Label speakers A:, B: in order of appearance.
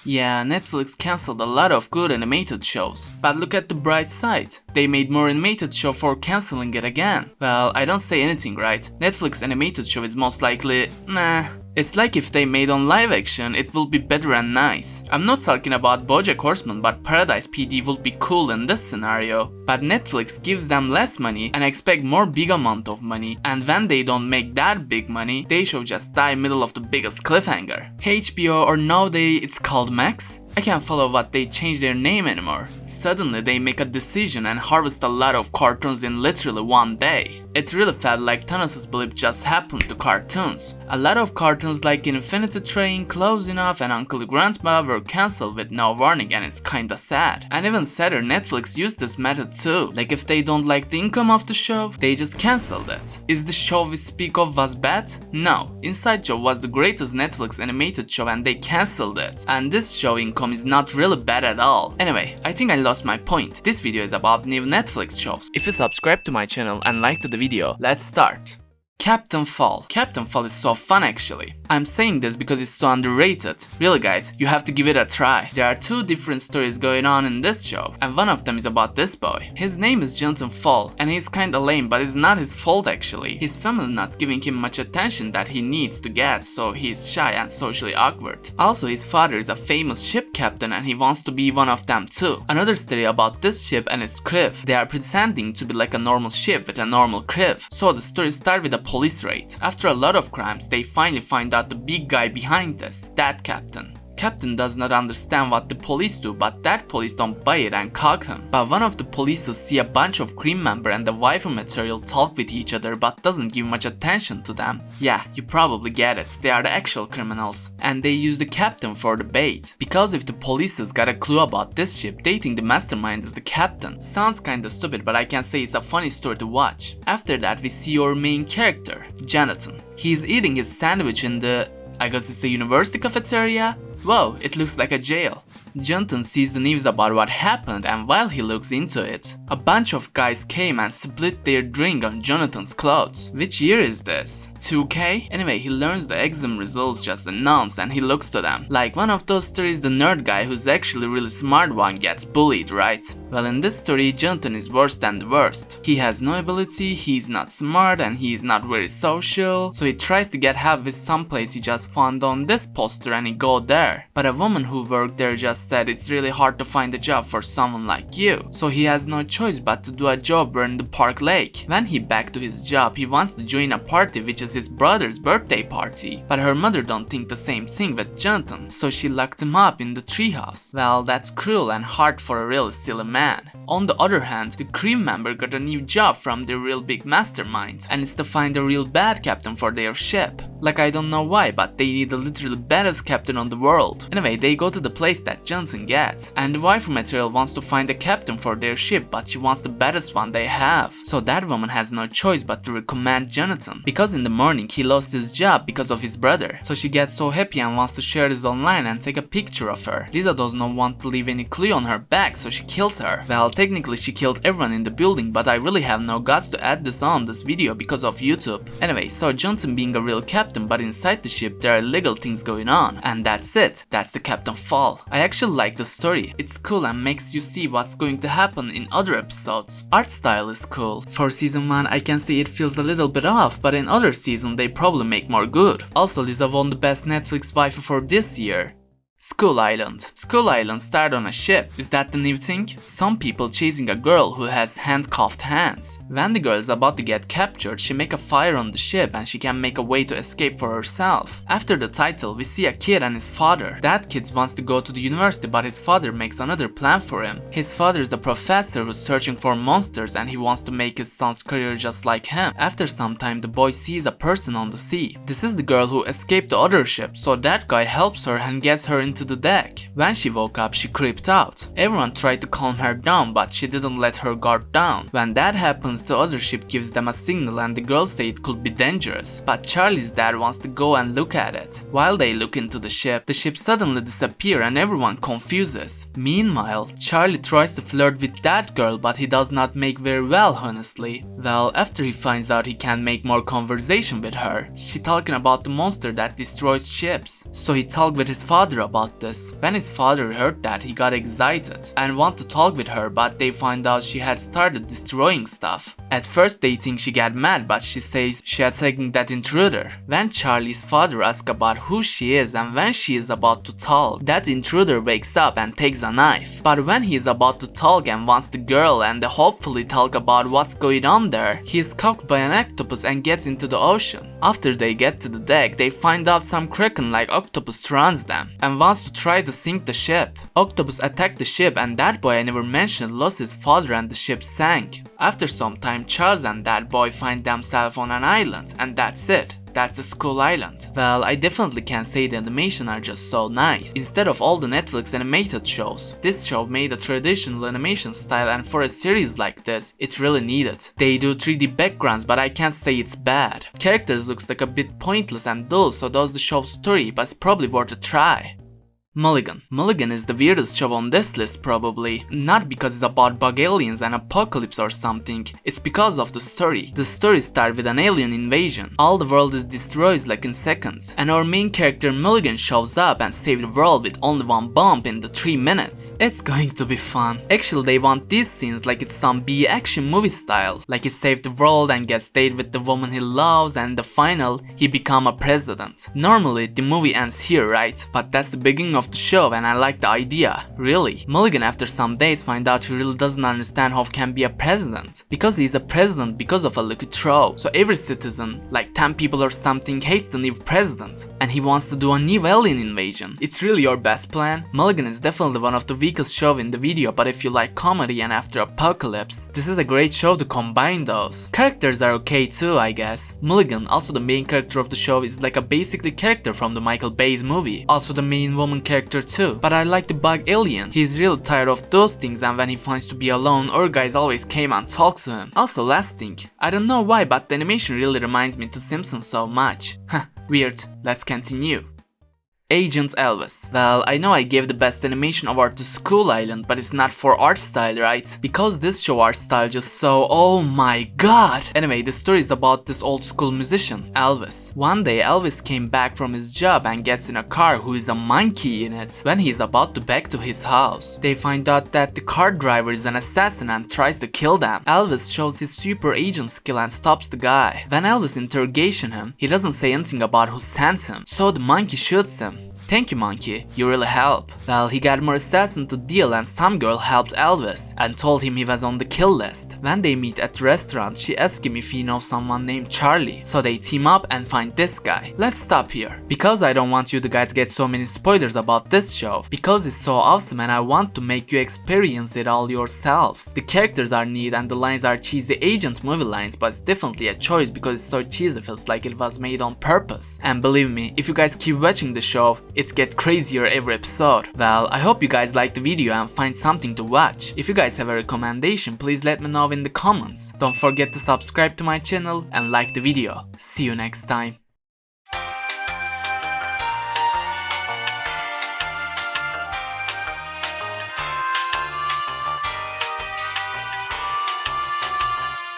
A: Yeah, Netflix cancelled a lot of good animated shows, but look at the bright side. They made more animated show for cancelling it again. Well, I don't say anything, right? Netflix animated show is most likely, meh. It's like if they made on live action, it will be better and nice. I'm not talking about BoJack Horseman, but Paradise PD would be cool in this scenario. But Netflix gives them less money and expect more big amount of money, and when they don't make that big money, they should just die middle of the biggest cliffhanger. HBO, or nowadays it's called Max? I can't follow what they change their name anymore. Suddenly they make a decision and harvest a lot of cartoons in literally one day. It really felt like Thanos' blip just happened to cartoons. A lot of cartoons like Infinity Train, Close Enough and Uncle Grandpa were cancelled with no warning, and it's kinda sad. And even sadder, Netflix used this method too. Like if they don't like the income of the show, they just cancelled it. Is the show we speak of was bad? No. Inside Job was the greatest Netflix animated show and they cancelled it. And this show income is not really bad at all. Anyway, I think I lost my point. This video is about new Netflix shows. If you subscribe to my channel and liked the video, let's start. Captain Fall. Captain Fall is so fun actually. I'm saying this because it's so underrated. Really guys, you have to give it a try. There are two different stories going on in this show, and one of them is about this boy. His name is Jonathan Fall, and he's kinda lame, but it's not his fault actually. His family not giving him much attention that he needs to get, so he's shy and socially awkward. Also, his father is a famous ship captain and he wants to be one of them too. Another story about this ship and its crew. They are pretending to be like a normal ship with a normal crew. So the story starts with a police raid. After a lot of crimes, they finally find out the big guy behind this, that captain. Captain does not understand what the police do, but that police don't buy it and cock him. But one of the police see a bunch of crew member and the waifu material talk with each other but doesn't give much attention to them. Yeah, you probably get it, they are the actual criminals. And they use the captain for the bait. Because if the police has got a clue about this ship, they think the mastermind is the captain. Sounds kinda stupid, but I can say it's a funny story to watch. After that we see our main character, Jonathan. He's eating his sandwich in the, I guess it's a university cafeteria? Whoa, it looks like a jail. Jonathan sees the news about what happened, and while he looks into it, a bunch of guys came and split their drink on Jonathan's clothes. Which year is this? 2K? Anyway, he learns the exam results just announced and he looks to them. Like one of those stories, the nerd guy who's actually really smart one gets bullied, right? Well, in this story, Jonathan is worse than the worst. He has no ability, he's not smart, and he is not very social, so he tries to get help with some place he just found on this poster and he go there. But a woman who worked there just said it's really hard to find a job for someone like you, so he has no choice but to do a job in the park lake. When he back to his job, he wants to join a party which is his brother's birthday party, but her mother don't think the same thing with Jonathan, so she locked him up in the treehouse. Well, that's cruel and hard for a really silly man. On the other hand, the crew member got a new job from their real big mastermind, and it's to find a real bad captain for their ship. Like I don't know why, but they need the literally baddest captain on the world. Anyway, they go to the place that Johnson gets, and the waifu material wants to find a captain for their ship, but she wants the baddest one they have. So that woman has no choice but to recommend Jonathan, because in the morning he lost his job because of his brother. So she gets so happy and wants to share this online and take a picture of her. Lisa does not want to leave any clue on her back, so she kills her. Well, technically she killed everyone in the building, but I really have no guts to add this on this video because of YouTube. Anyway, so Johnson being a real captain, but inside the ship there are illegal things going on, and that's it. That's the Captain Fall. I actually like the story. It's cool and makes you see what's going to happen in other episodes. Art style is cool. For season 1 I can see it feels a little bit off, but in other season they probably make more good. Also, Lisa won the best Netflix waifu for this year. Skull Island. Skull Island started on a ship. Is that the new thing? Some people chasing a girl who has handcuffed hands. When the girl is about to get captured, she make a fire on the ship and she can make a way to escape for herself. After the title, we see a kid and his father. That kid wants to go to the university, but his father makes another plan for him. His father is a professor who's searching for monsters and he wants to make his son's career just like him. After some time, the boy sees a person on the sea. This is the girl who escaped the other ship, so that guy helps her and gets her into the deck. When she woke up, she creeped out. Everyone tried to calm her down, but she didn't let her guard down. When that happens, the other ship gives them a signal and the girls say it could be dangerous, but Charlie's dad wants to go and look at it. While they look into the ship suddenly disappears and everyone confuses. Meanwhile, Charlie tries to flirt with that girl, but he does not make very well, honestly. Well, after he finds out he can make more conversation with her, she talking about the monster that destroys ships. So he talked with his father about about this. When his father heard that, he got excited and wanted to talk with her, but they find out she had started destroying stuff. At first they think she got mad, but she says she had taken that intruder. When Charlie's father asks about who she is and when she is about to talk, that intruder wakes up and takes a knife. But when he is about to talk and wants the girl and they hopefully talk about what's going on there, he is caught by an octopus and gets into the ocean. After they get to the deck, they find out some kraken-like octopus surrounds them and wants to try to sink the ship. Octopus attacked the ship and that boy I never mentioned lost his father and the ship sank. After some time, Charles and that boy find themselves on an island, and that's it. That's the Skull Island. Well, I definitely can say the animation are just so nice. Instead of all the Netflix animated shows, this show made a traditional animation style, and for a series like this, it really needed. They do 3D backgrounds, but I can't say it's bad. Characters looks like a bit pointless and dull, so does the show's story, but it's probably worth a try. Mulligan. Mulligan is the weirdest show on this list probably. Not because it's about bug aliens and apocalypse or something, it's because of the story. The story starts with an alien invasion. All the world is destroyed like in seconds, and our main character Mulligan shows up and saves the world with only one bomb in the 3 minutes. It's going to be fun. Actually they want these scenes like it's some B-action movie style, like he saved the world and gets dated with the woman he loves, and in the final he become a president. Normally the movie ends here, right? But that's the beginning of the show and I like the idea, really. Mulligan after some days find out he really doesn't understand how he can be a president. Because he's a president because of a lucky throw. So every citizen, like 10 people or something, hates the new president. And he wants to do a new alien invasion. It's really your best plan? Mulligan is definitely one of the weakest shows in the video, but if you like comedy and after apocalypse, this is a great show to combine those. Characters are okay too, I guess. Mulligan, also the main character of the show, is like a basically character from the Michael Bay's movie. Also the main woman character too, but I like the bug alien. He's really tired of those things, and when he finds to be alone, our guys always came and talk to him. Also last thing, I don't know why, but the animation really reminds me to Simpsons so much. Huh, weird. Let's continue. Agent Elvis. Well, I know I gave the best animation award to Skull Island, but it's not for art style, right? Because this show art style just so, oh my god! Anyway, the story is about this old school musician, Elvis. One day Elvis came back from his job and gets in a car who is a monkey in it. When he's about to back to his house, they find out that the car driver is an assassin and tries to kill them. Elvis shows his super agent skill and stops the guy. When Elvis interrogation him, he doesn't say anything about who sent him, so the monkey shoots him. Thank you, monkey, you really help. Well, he got more assassin to deal and some girl helped Elvis and told him he was on the kill list. When they meet at the restaurant, she asks him if he knows someone named Charlie, so they team up and find this guy. Let's stop here, because I don't want you to guys get so many spoilers about this show, because it's so awesome and I want to make you experience it all yourselves. The characters are neat and the lines are cheesy agent movie lines, but it's definitely a choice because it's so cheesy, feels like it was made on purpose. And believe me, if you guys keep watching the show, it's get crazier every episode. Well, I hope you guys liked the video and find something to watch. If you guys have a recommendation, please let me know in the comments. Don't forget to subscribe to my channel and like the video. See you next time.